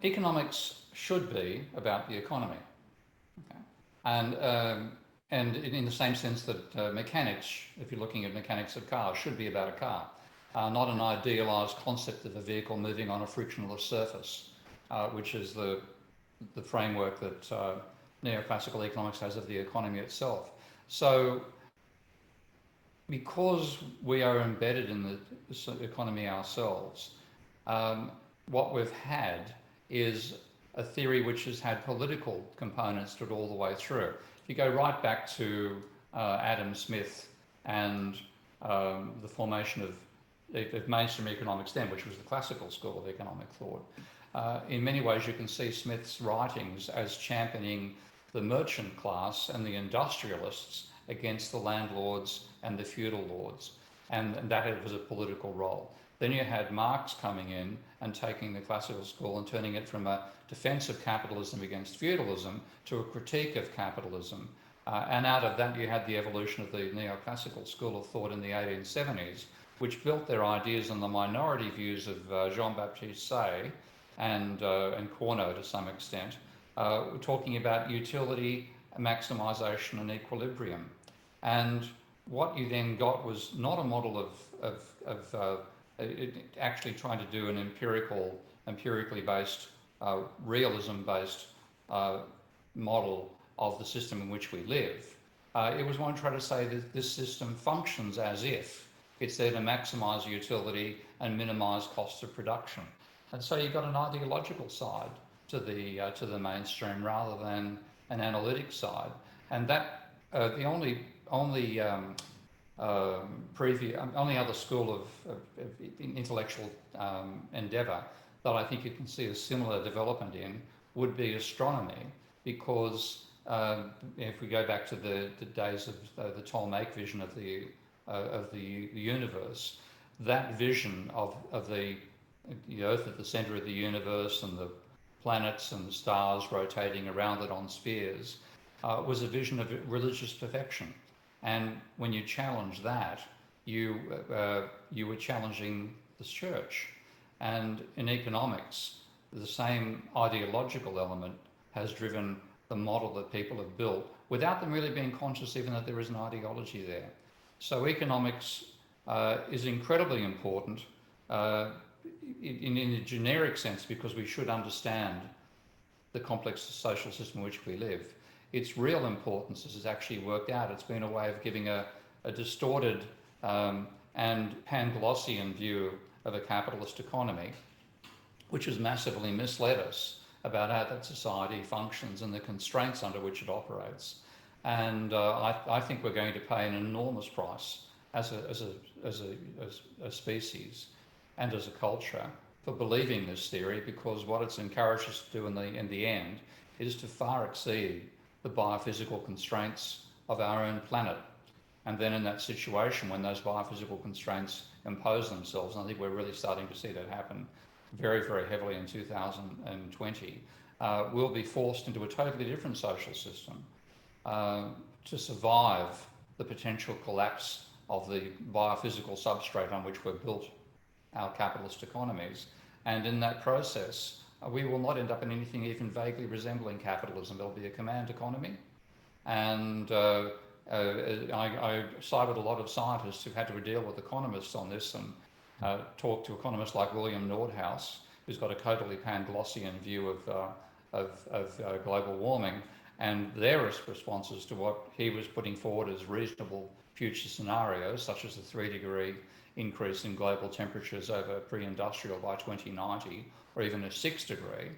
economics should be about the economy, okay? And in the same sense that mechanics, if you're looking at mechanics of cars, should be about a car, not an idealized concept of a vehicle moving on a frictionless surface, which is the framework that neoclassical economics has of the economy itself. So because we are embedded in the economy ourselves, what we've had is a theory which has had political components to it all the way through. If you go right back to Adam Smith and the formation of mainstream economics then, which was the classical school of economic thought, in many ways you can see Smith's writings as championing the merchant class and the industrialists against the landlords and the feudal lords, and that was a political role. Then you had Marx coming in and taking the classical school and turning it from a defense of capitalism against feudalism to a critique of capitalism. And out of that you had the evolution of the neoclassical school of thought in the 1870s, which built their ideas on the minority views of Jean-Baptiste Say and Corneau to some extent, talking about utility, maximisation and equilibrium. And what you then got was not a model of actually trying to do an empirically based, realism-based model of the system in which we live. It was one trying to say that this system functions as if it's there to maximise utility and minimise costs of production. And so you've got an ideological side to the mainstream rather than an analytic side. And that the only other school of intellectual endeavour that I think you can see a similar development in would be astronomy, because if we go back to the days of the Ptolemaic vision of the universe, that vision of the Earth at the centre of the universe and the planets and the stars rotating around it on spheres was a vision of religious perfection. And when you challenge that, you were challenging the church. And in economics, the same ideological element has driven the model that people have built without them really being conscious even that there is an ideology there. So economics is incredibly important in a generic sense, because we should understand the complex social system in which we live. Its real importance is actually worked out. It's been a way of giving a distorted and Panglossian view of a capitalist economy, which has massively misled us about how that society functions and the constraints under which it operates. And I think we're going to pay an enormous price as a species and as a culture for believing this theory, because what it's encouraged us to do in the end is to far exceed the biophysical constraints of our own planet. And then in that situation, when those biophysical constraints impose themselves, and I think we're really starting to see that happen very, very heavily in 2020, we'll be forced into a totally different social system to survive the potential collapse of the biophysical substrate on which we've built our capitalist economies. And in that process, we will not end up in anything even vaguely resembling capitalism. There'll be a command economy. And I cited a lot of scientists who've had to deal with economists on this, and talk to economists like William Nordhaus, who's got a totally Panglossian view of global warming, and their responses to what he was putting forward as reasonable future scenarios, such as a 3-degree increase in global temperatures over pre-industrial by 2090, or even a 6-degree,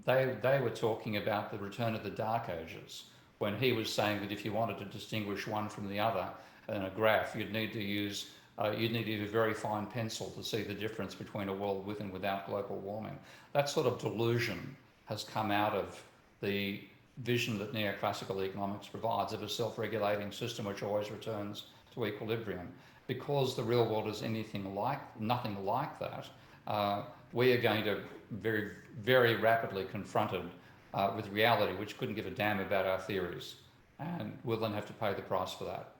they were talking about the return of the Dark Ages, when he was saying that if you wanted to distinguish one from the other in a graph, you'd need to use a very fine pencil to see the difference between a world with and without global warming. That sort of delusion has come out of the vision that neoclassical economics provides of a self-regulating system which always returns to equilibrium. Because the real world is nothing like that, we are going to very, very rapidly confronted with reality which couldn't give a damn about our theories, and we'll then have to pay the price for that.